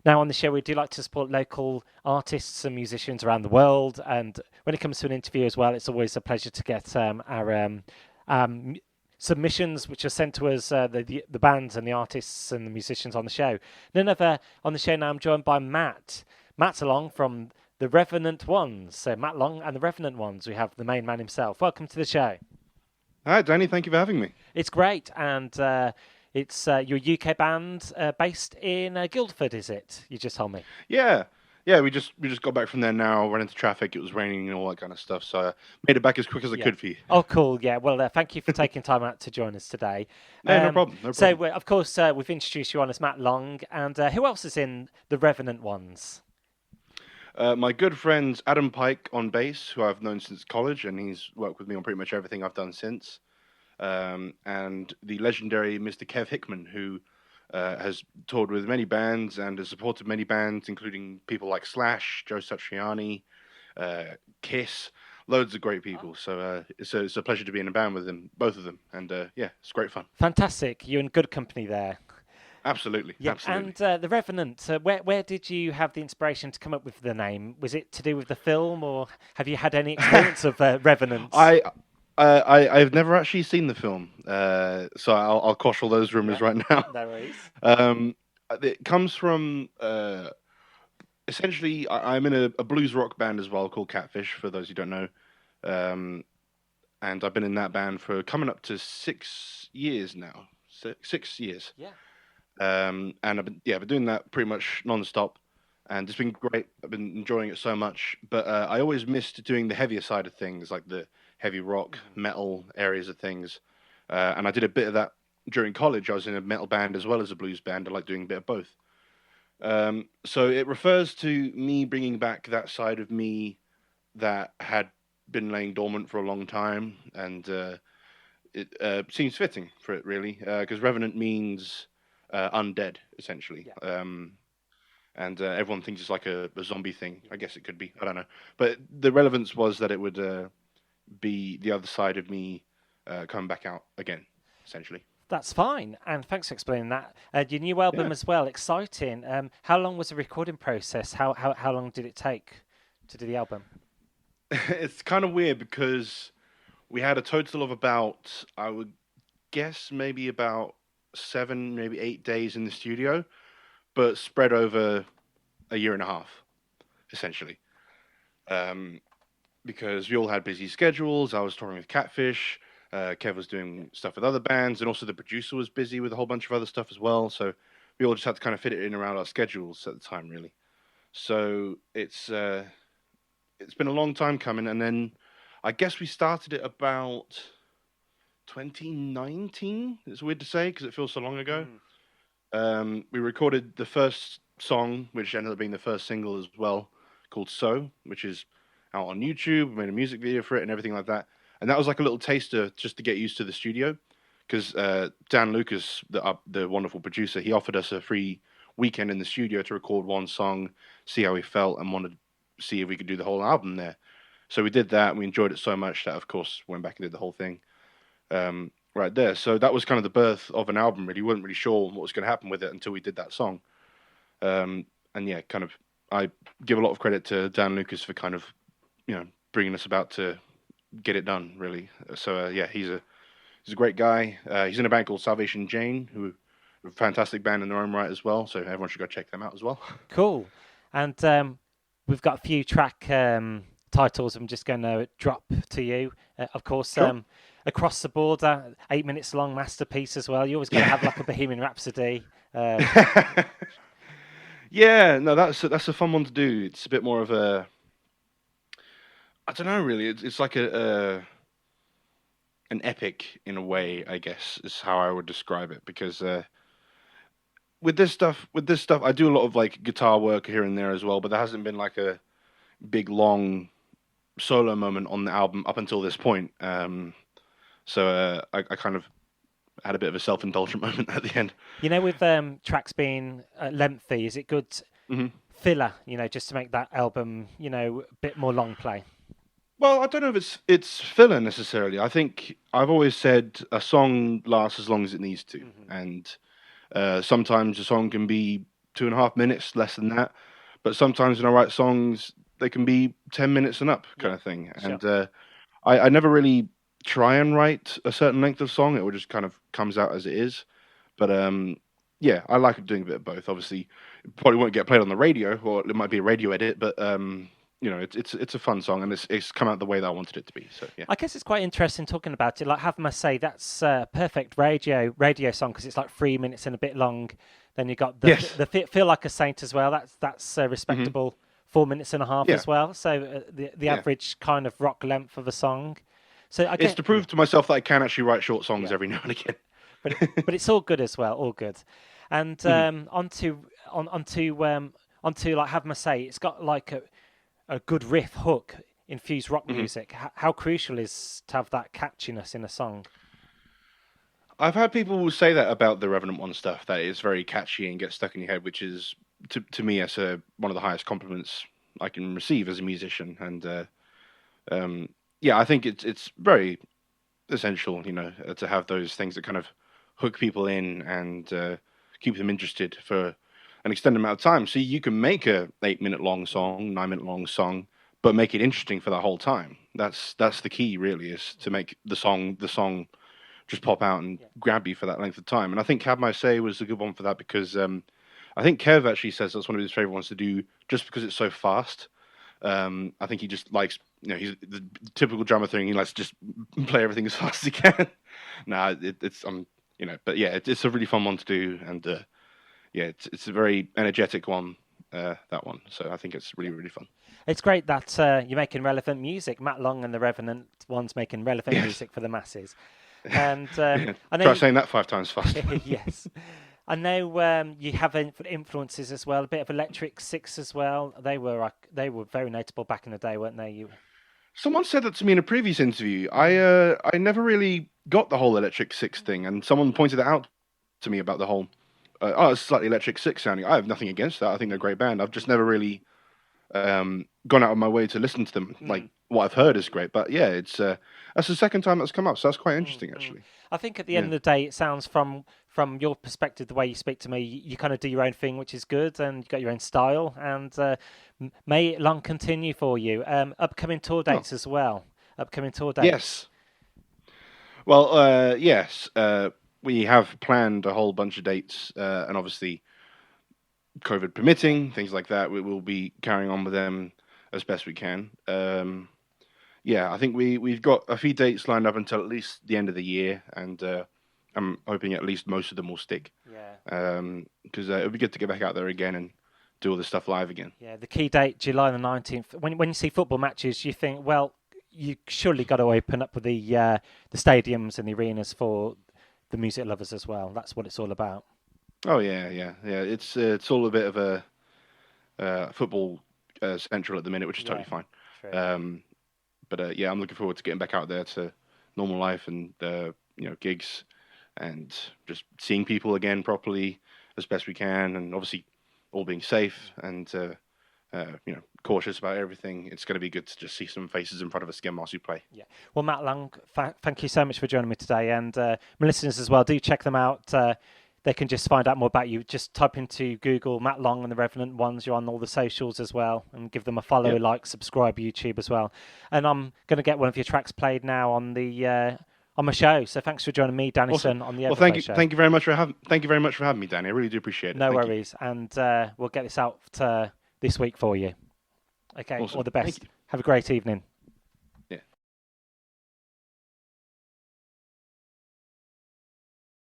Now, on the show, we do like to support local artists and musicians around the world. And when it comes to an interview as well, it's always a pleasure to get our um, submissions, which are sent to us, the bands and the artists and the musicians on the show. None other on the show now. I'm joined by Matt. Matt along from the Revenant Ones. So Matt Long and the Revenant Ones. We have the main man himself. Welcome to the show. Hi, Danny. Thank you for having me. It's great, and it's your UK band based in Guildford, is it? You just told me. Yeah, yeah. We just got back from there now. Ran into traffic. It was raining and all that kind of stuff. So I made it back as quick as I Yeah. could for you. Oh, cool. Yeah. Well, thank you for taking time out to join us today. No, no problem. No So, problem. of course, we've introduced you on as Matt Long, and who else is in the Revenant Ones? My good friend Adam Pike on bass, who I've known since college, and he's worked with me on pretty much everything I've done since. And the legendary Mr. Kev Hickman, who has toured with many bands and has supported many bands, including people like Slash, Joe Satriani, Kiss, loads of great people. So it's a pleasure to be in a band with them, both of them, and yeah, it's great fun. Fantastic. You're in good company there. Absolutely, Yeah, absolutely. and the Revenant. Where did you have the inspiration to come up with the name? Was it to do with the film, or have you had any experience of Revenants? I I've never actually seen the film, so I'll quash all those rumors Yeah, right now. no worries. Um, it comes from essentially I'm in a blues rock band as well called Catfish. For those who don't know, um, and I've been in that band for coming up to 6 years now. 6 years. Yeah. And I've been doing that pretty much non-stop, and it's been great. I've been enjoying it so much, but I always missed doing the heavier side of things, like the heavy rock, metal areas of things. And I did a bit of that during college. I was in a metal band as well as a blues band. I like doing a bit of both. So it refers to me bringing back that side of me that had been laying dormant for a long time, and it seems fitting for it really, because Revenant means undead essentially. Yeah. And everyone thinks it's like a zombie thing. I guess it could be. I don't know. But the relevance was that it would be the other side of me coming back out again, essentially. That's fine, and thanks for explaining that. Your new album Yeah. as well, exciting. How long was the recording process? How long did it take to do the album? It's kind of weird because we had a total of about, I would guess, maybe about 7, maybe 8 days in the studio, but spread over a year and a half, essentially. Um, because we all had busy schedules. I was touring with Catfish. Kev was Yeah. doing stuff with other bands, and also the producer was busy with a whole bunch of other stuff as well. So we all just had to kind of fit it in around our schedules at the time, really. So it's been a long time coming, and then I guess we started it about 2019. It's weird to say because it feels so long ago. Mm. We recorded the first song, which ended up being the first single as well, called "So," which is out on YouTube. We made a music video for it and everything like that. And that was like a little taster just to get used to the studio, because Dan Lucas, the wonderful producer, he offered us a free weekend in the studio to record one song, see how we felt, and wanted to see if we could do the whole album there. So we did that, and we enjoyed it so much that, of course, went back and did the whole thing right there. So that was kind of the birth of an album. Really, we weren't really sure what was going to happen with it until we did that song. And yeah, kind of, I give a lot of credit to Dan Lucas for kind of, bringing us about to get it done. Really. So yeah, he's a great guy. He's in a band called Salvation Jane, who are a fantastic band in their own right as well. So everyone should go check them out as well. Cool. And we've got a few track titles I'm just going to drop to you. Of course, Sure. Across the Board, 8 minutes long masterpiece as well. You always got to have like a Bohemian Rhapsody. Yeah, no, that's a fun one to do. It's a bit more of a, I don't know, really. It's like an epic in a way, I guess, is how I would describe it. Because with this stuff, I do a lot of like guitar work here and there as well, but there hasn't been like a big long solo moment on the album up until this point. So I kind of had a bit of a self-indulgent moment at the end. With tracks being lengthy, is it good Hmm. filler, just to make that album, a bit more long play? Well, I don't know if it's filler necessarily. I think I've always said a song lasts as long as it needs to, Hmm. and sometimes a song can be 2.5 minutes, less than that. But sometimes when I write songs, they can be 10 minutes and up, kind Yeah, of thing. sure. And I never really try and write a certain length of song. It will just kind of comes out as it is. But yeah, I like doing a bit of both. Obviously, it probably won't get played on the radio, or it might be a radio edit. But it's a fun song, and it's come out the way that I wanted it to be. So yeah. I guess it's quite interesting talking about it. Like, have must say that's a perfect radio song because it's like 3 minutes and a bit long. Then you got Yes. the Feel Like a Saint as well. That's Hmm. respectable 4 minutes and a half Yeah. as well. So the Yeah. average kind of rock length of a song. So I It's get to prove to myself that I can actually write short songs yeah, every now and again. but it's all good as well, all good. And Mhm. onto like have must say it's got like a good riff hook infused rock Mhm. music. How crucial is to have that catchiness in a song? I've had people say that about the Revenant One stuff, that it's very catchy and gets stuck in your head, which is to me as one of the highest compliments I can receive as a musician. And um, yeah, I think it's very essential, to have those things that kind of hook people in and keep them interested for an extended amount of time. So you can make a 8 minute long song, 9 minute long song, but make it interesting for the whole time. That's the key, really, is to make the song just pop out and Yeah. grab you for that length of time. And I think Cab My Say was a good one for that because I think Kev actually says that's one of his favorite ones to do just because it's so fast. I think he just likes, he's the typical drummer thing. He likes to just play everything as fast as he can. Nah, it's but yeah, it's a really fun one to do, and yeah, it's a very energetic one. That one, so I think it's really really fun. It's great that you're making relevant music. Matt Long and the Revenant one's making relevant Yes, music for the masses. And yeah. I know, Try saying that 5 times fast. yes, I know you have influences as well. A bit of Electric Six as well. They were very notable back in the day, weren't they? You, Someone said that to me in a previous interview. I never really got the whole Electric Six thing, and someone pointed it out to me about the whole. It's slightly Electric Six sounding. I have nothing against that. I think they're a great band. I've just never really gone out of my way to listen to them. Like mm, what I've heard is great, but yeah, it's that's the second time that's come up, so that's quite mm, interesting mm. actually. I think at the end Yeah. of the day, it sounds from your perspective, the way you speak to me, you kind of do your own thing, which is good, and you've got your own style. And may it long continue for you. Upcoming tour Oh, dates as well. Upcoming tour dates. yes. Well, yes. We have planned a whole bunch of dates, and obviously, COVID permitting, things like that, we will be carrying on with them as best we can. Yeah, I think we've got a few dates lined up until at least the end of the year, and I'm hoping at least most of them will stick. Yeah. Because it'd be good to get back out there again and do all this stuff live again. Yeah, the key date, July the 19th. When you see football matches, you think, well, you surely got to open up with the stadiums and the arenas for the music lovers as well. That's what it's all about. Oh yeah, yeah, yeah. It's all a bit of a football central at the minute, which is Yeah, totally fine. true. Um, but yeah, I'm looking forward to getting back out there to normal life and gigs and just seeing people again properly as best we can, and obviously all being safe and cautious about everything. It's going to be good to just see some faces in front of us again whilst we play. Yeah. Well, Matt Lang, thank you so much for joining me today. And my listeners as well, do check them out. They can just find out more about you. Just type into Google Matt Long and the Revenant Ones. You're on all the socials as well. And give them a follow, Yeah, like, subscribe, YouTube as well. And I'm going to get one of your tracks played now on my show. So thanks for joining me, awesome. Dannison, on the Well, Overflow show. thank you very much for having me, Danny. I really do appreciate it. No Thank you. worries. And we'll get this out this week for you. Okay, all Awesome. the Thank best. you. Have a great evening.